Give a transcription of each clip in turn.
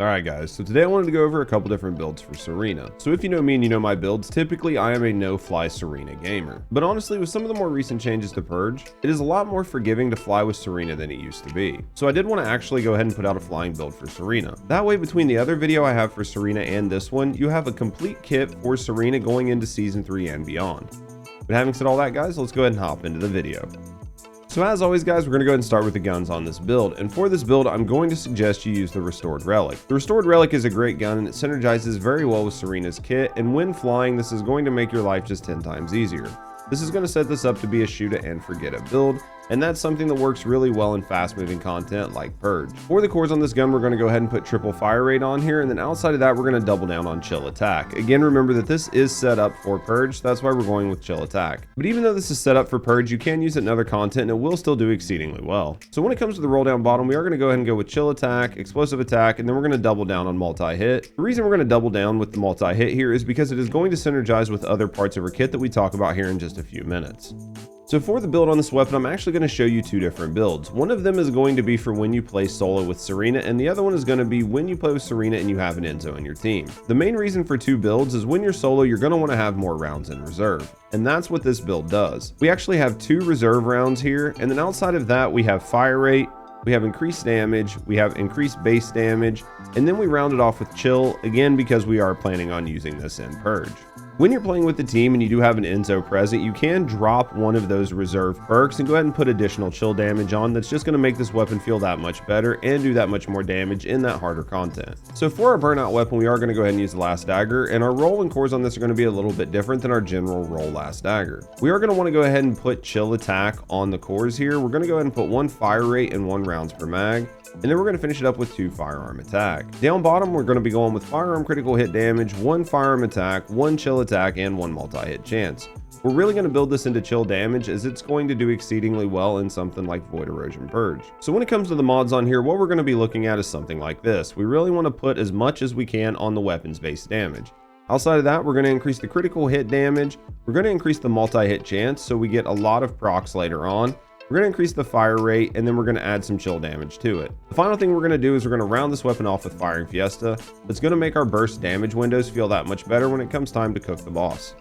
Alright guys, so today I wanted to go over a couple different builds for Serena. So if you know me and you know my builds, typically I am a no-fly Serena gamer. But honestly, with some of the more recent changes to Purge, it is a lot more forgiving to fly with Serena than it used to be. So I did want to actually go ahead and put out a flying build for Serena. That way, between the other video I have for Serena and this one, you have a complete kit for Serena going into Season 3 and beyond. But having said all that guys, let's go ahead and hop into the video. So as always guys, we're going to go ahead and start with the guns on this build, and for this build I'm going to suggest you use the Restored Relic. The Restored Relic is a great gun and it synergizes very well with Serena's kit, and when flying this is going to make your life just 10 times easier. This is going to set this up to be a shoot it and forget it build, and that's something that works really well in fast moving content like Purge. For the cores on this gun, we're going to go ahead and put triple fire rate on here, and then outside of that we're going to double down on chill attack. Again, remember that this is set up for Purge, so that's why we're going with chill attack. But even though this is set up for Purge, you can use it in other content and it will still do exceedingly well. So when it comes to the roll down bottom, we are going to go ahead and go with chill attack, explosive attack, and then we're going to double down on multi-hit. The reason we're going to double down with the multi-hit here is because it is going to synergize with other parts of our kit that we talk about here in just a few minutes. So for the build on this weapon, I'm actually going to show you two different builds. One of them is going to be for when you play solo with Serena, and the other one is going to be when you play with Serena and you have an Enzo in your team. The main reason for two builds is when you're solo, you're going to want to have more rounds in reserve. And that's what this build does. We actually have two reserve rounds here, and then outside of that, we have fire rate, we have increased damage, we have increased base damage, and then we round it off with chill, again because we are planning on using this in Purge. When you're playing with the team and you do have an Enzo present, you can drop one of those reserve perks and go ahead and put additional chill damage on. That's just going to make this weapon feel that much better and do that much more damage in that harder content. So for our burnout weapon, we are going to go ahead and use the last dagger, and our roll and cores on this are going to be a little bit different than our general roll last dagger. We are going to want to go ahead and put chill attack on the cores here. We're going to go ahead and put one fire rate and 1 rounds per mag. And then we're going to finish it up with 2 firearm attack. Down bottom, we're going to be going with firearm critical hit damage, 1 firearm attack, 1 chill attack, and 1 multi-hit chance. We're really going to build this into chill damage as it's going to do exceedingly well in something like Void Erosion Purge. So when it comes to the mods on here, what we're going to be looking at is something like this. We really want to put as much as we can on the weapons based damage. Outside of that, we're going to increase the critical hit damage. We're going to increase the multi-hit chance so we get a lot of procs later on. We're going to increase the fire rate, and then we're going to add some chill damage to it. The final thing we're going to do is we're going to round this weapon off with Firing Fiesta. It's going to make our burst damage windows feel that much better when it comes time to cook the boss.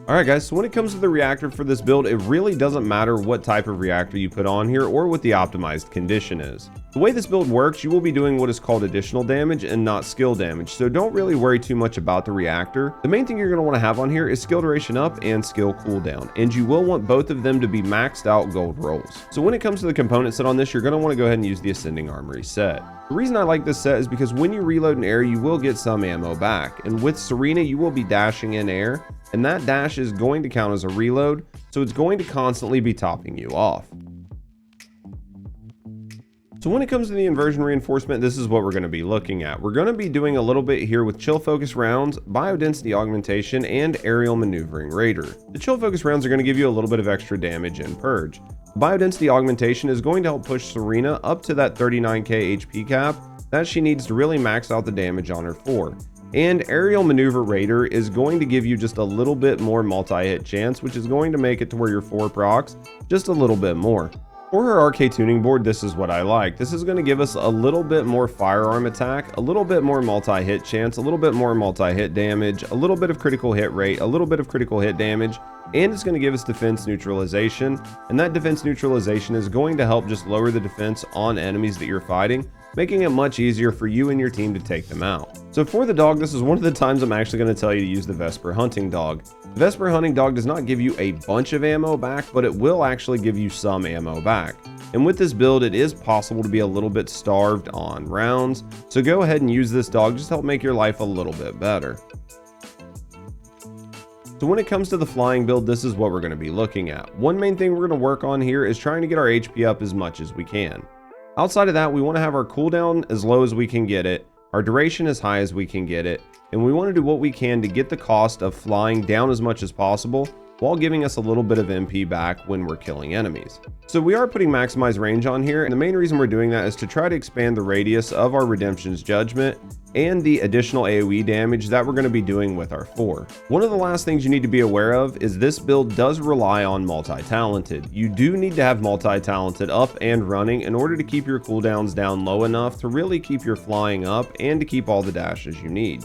Alright guys, so when it comes to the reactor for this build, it really doesn't matter what type of reactor you put on here or what the optimized condition is. The way this build works, you will be doing what is called additional damage and not skill damage, so don't really worry too much about the reactor. The main thing you're going to want to have on here is skill duration up and skill cooldown, and you will want both of them to be maxed out gold rolls. So when it comes to the component set on this, you're going to want to go ahead and use the Ascending Armory set. The reason I like this set is because when you reload in air, you will get some ammo back, and with Serena, you will be dashing in air, and that dash is going to count as a reload, so it's going to constantly be topping you off. So when it comes to the inversion reinforcement, this is what we're going to be looking at. We're going to be doing a little bit here with chill focus rounds, biodensity augmentation, and aerial maneuvering raider. The chill focus rounds are going to give you a little bit of extra damage in Purge. Biodensity augmentation is going to help push Serena up to that 39k HP cap that she needs to really max out the damage on her for. And aerial maneuver raider is going to give you just a little bit more multi-hit chance, which is going to make it to where your 4 procs just a little bit more. For her RK tuning board, this is what I like. This is going to give us a little bit more firearm attack, a little bit more multi-hit chance, a little bit more multi-hit damage, a little bit of critical hit rate, a little bit of critical hit damage, and it's going to give us defense neutralization. And that defense neutralization is going to help just lower the defense on enemies that you're fighting, making it much easier for you and your team to take them out. So for the dog, this is one of the times I'm actually going to tell you to use the Vesper Hunting Dog. The Vesper Hunting Dog does not give you a bunch of ammo back, but it will actually give you some ammo back. And with this build, it is possible to be a little bit starved on rounds, so go ahead and use this dog just to help make your life a little bit better. So when it comes to the flying build, this is what we're going to be looking at. One main thing we're going to work on here is trying to get our HP up as much as we can. Outside of that, we want to have our cooldown as low as we can get it, our duration as high as we can get it, and we want to do what we can to get the cost of flying down as much as possible while giving us a little bit of MP back when we're killing enemies. So we are putting maximize range on here, and the main reason we're doing that is to try to expand the radius of our Redemption's Judgment and the additional AoE damage that we're going to be doing with our 4. One of the last things you need to be aware of is this build does rely on multi-talented. You do need to have multi-talented up and running in order to keep your cooldowns down low enough to really keep your flying up and to keep all the dashes you need.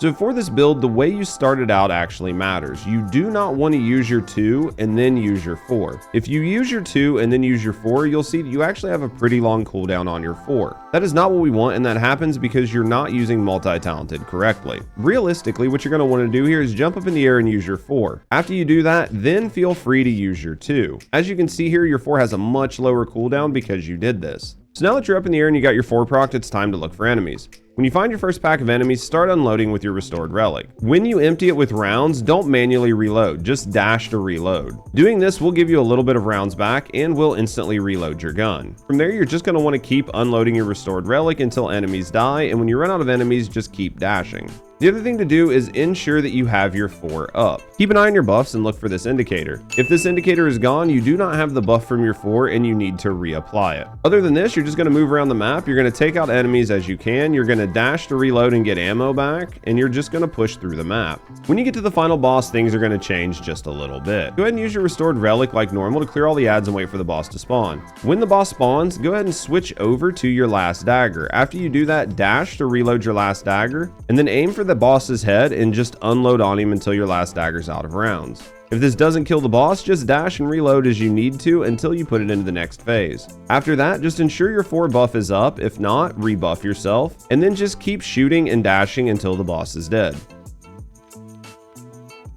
So for this build, the way you started out actually matters. You do not want to use your 2 and then use your 4. If you use your 2 and then use your 4, you'll see that you actually have a pretty long cooldown on your 4. That is not what we want, and that happens because you're not using multi-talented correctly. Realistically, what you're going to want to do here is jump up in the air and use your 4. After you do that, then feel free to use your 2. As you can see here, your 4 has a much lower cooldown because you did this. So now that you're up in the air and you got your 4 procced, it's time to look for enemies. When you find your first pack of enemies, start unloading with your restored relic. When you empty it with rounds, don't manually reload, just dash to reload. Doing this will give you a little bit of rounds back and will instantly reload your gun. From there, you're just going to want to keep unloading your restored relic until enemies die, and when you run out of enemies, just keep dashing. The other thing to do is ensure that you have your 4 up. Keep an eye on your buffs and look for this indicator. If this indicator is gone, you do not have the buff from your 4 and you need to reapply it. Other than this, you're just going to move around the map. You're going to take out enemies as you can. You're going to dash to reload and get ammo back, and you're just going to push through the map. When you get to the final boss, things are going to change just a little bit. Go ahead and use your restored relic like normal to clear all the ads and wait for the boss to spawn. When the boss spawns, go ahead and switch over to your last dagger. After you do that, dash to reload your last dagger, and then aim for the boss's head and just unload on him until your last dagger's out of rounds. If this doesn't kill the boss, just dash and reload as you need to until you put it into the next phase. After that, just ensure your 4 buff is up. If not, rebuff yourself, and then just keep shooting and dashing until the boss is dead.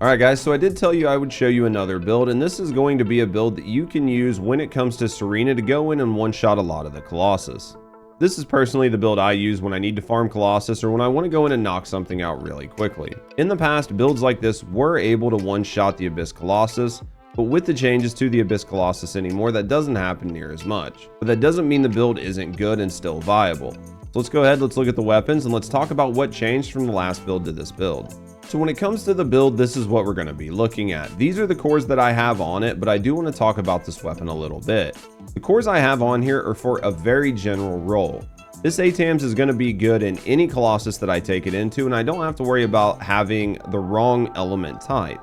Alright guys, so I did tell you I would show you another build, and this is going to be a build that you can use when it comes to Serena to go in and one-shot a lot of the Colossus. This is personally the build I use when I need to farm Colossus or when I want to go in and knock something out really quickly. In the past, builds like this were able to one-shot the Abyss Colossus, but with the changes to the Abyss Colossus anymore, that doesn't happen near as much. But that doesn't mean the build isn't good and still viable. So let's go ahead, let's look at the weapons, and let's talk about what changed from the last build to this build. So when it comes to the build, this is what we're going to be looking at. These are the cores that I have on it, but I do want to talk about this weapon a little bit. The cores I have on here are for a very general role. This ATAMS is going to be good in any Colossus that I take it into, and I don't have to worry about having the wrong element type.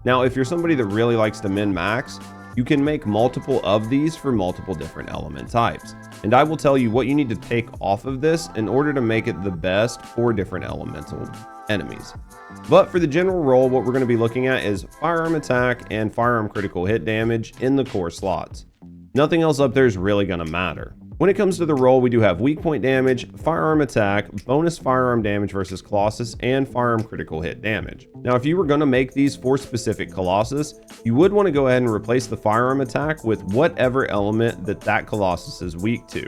Now, if you're somebody that really likes to min-max, you can make multiple of these for multiple different element types. And I will tell you what you need to take off of this in order to make it the best for different elemental enemies. But for the general role, what we're going to be looking at is firearm attack and firearm critical hit damage in the core slots. Nothing else up there is really going to matter. When it comes to the role, we do have weak point damage, firearm attack, bonus firearm damage versus Colossus, and firearm critical hit damage. Now, if you were going to make these for specific Colossus, you would want to go ahead and replace the firearm attack with whatever element that Colossus is weak to.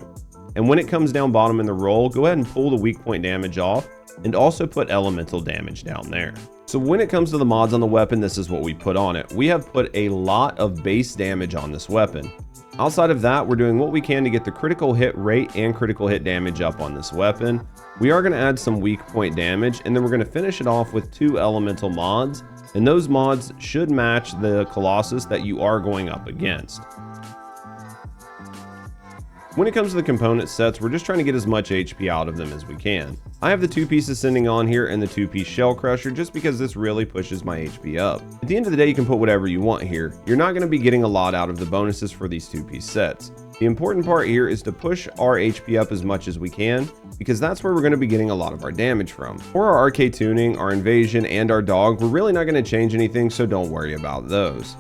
And when it comes down bottom in the role, go ahead and pull the weak point damage off and also put elemental damage down there. So when it comes to the mods on the weapon, this is what we put on it. We have put a lot of base damage on this weapon. Outside of that, we're doing what we can to get the critical hit rate and critical hit damage up on this weapon. We are going to add some weak point damage, and then we're going to finish it off with 2 elemental mods, and those mods should match the Colossus that you are going up against. When it comes to the component sets, we're just trying to get as much HP out of them as we can. I have the 2-piece Ascending on here and the 2-piece Shell Crusher just because this really pushes my HP up. At the end of the day, you can put whatever you want here. You're not going to be getting a lot out of the bonuses for these 2-piece sets. The important part here is to push our HP up as much as we can, because that's where we're going to be getting a lot of our damage from. For our RK tuning, our invasion, and our dog, we're really not going to change anything, so don't worry about those.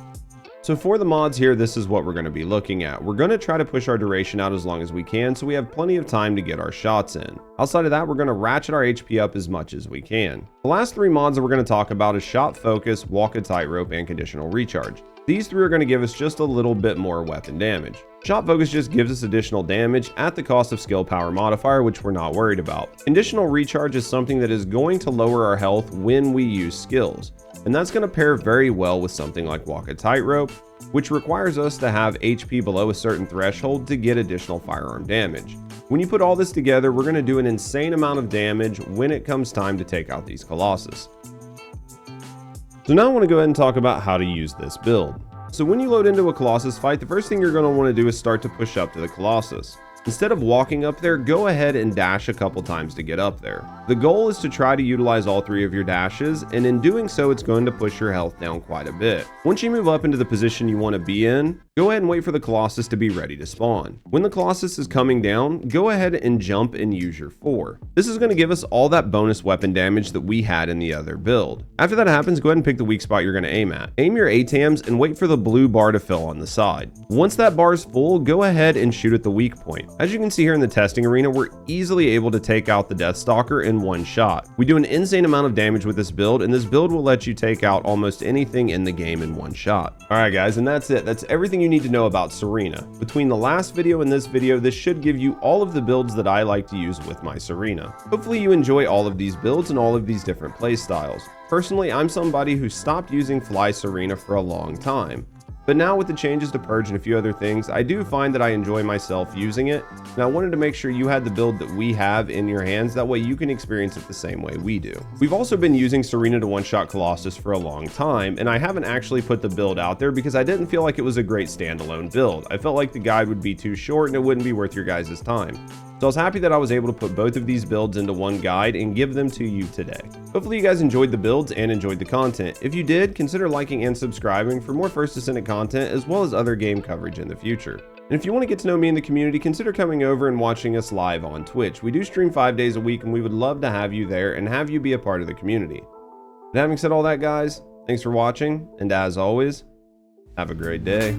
So for the mods here, this is what we're going to be looking at. We're going to try to push our duration out as long as we can, so we have plenty of time to get our shots in. Outside of that, we're going to ratchet our HP up as much as we can. The last 3 mods that we're going to talk about is Shot Focus, Walk a Tightrope, and Conditional Recharge. These 3 are going to give us just a little bit more weapon damage. Shot Focus just gives us additional damage at the cost of skill power modifier, which we're not worried about. Conditional Recharge is something that is going to lower our health when we use skills, and that's going to pair very well with something like Walk a Tightrope, which requires us to have HP below a certain threshold to get additional firearm damage. When you put all this together, we're going to do an insane amount of damage when it comes time to take out these Colossus. So now I want to go ahead and talk about how to use this build. So when you load into a Colossus fight, the first thing you're going to want to do is start to push up to the Colossus. Instead of walking up there, go ahead and dash a couple times to get up there. The goal is to try to utilize all 3 of your dashes, and in doing so, it's going to push your health down quite a bit. Once you move up into the position you want to be in, go ahead and wait for the Colossus to be ready to spawn. When the Colossus is coming down, go ahead and jump and use your 4. This is going to give us all that bonus weapon damage that we had in the other build. After that happens, go ahead and pick the weak spot you're going to aim at. Aim your ATAMs and wait for the blue bar to fill on the side. Once that bar is full, go ahead and shoot at the weak point. As you can see here in the testing arena, we're easily able to take out the Deathstalker in one shot. We do an insane amount of damage with this build, and this build will let you take out almost anything in the game in one shot. Alright guys, and that's it. That's everything you need to know about Serena. Between the last video and this video, this should give you all of the builds that I like to use with my Serena. Hopefully you enjoy all of these builds and all of these different playstyles. Personally, I'm somebody who stopped using Fly Serena for a long time. But now with the changes to Purge and a few other things, I do find that I enjoy myself using it, and I wanted to make sure you had the build that we have in your hands, that way you can experience it the same way we do. We've also been using Serena to one-shot Colossus for a long time, and I haven't actually put the build out there because I didn't feel like it was a great standalone build. I felt like the guide would be too short and it wouldn't be worth your guys' time. So I was happy that I was able to put both of these builds into one guide and give them to you today. Hopefully you guys enjoyed the builds and enjoyed the content. If you did, consider liking and subscribing for more First Descendant content as well as other game coverage in the future. And if you want to get to know me in the community, consider coming over and watching us live on Twitch. We do stream 5 days a week and we would love to have you there and have you be a part of the community. But having said all that guys, thanks for watching, and as always, have a great day.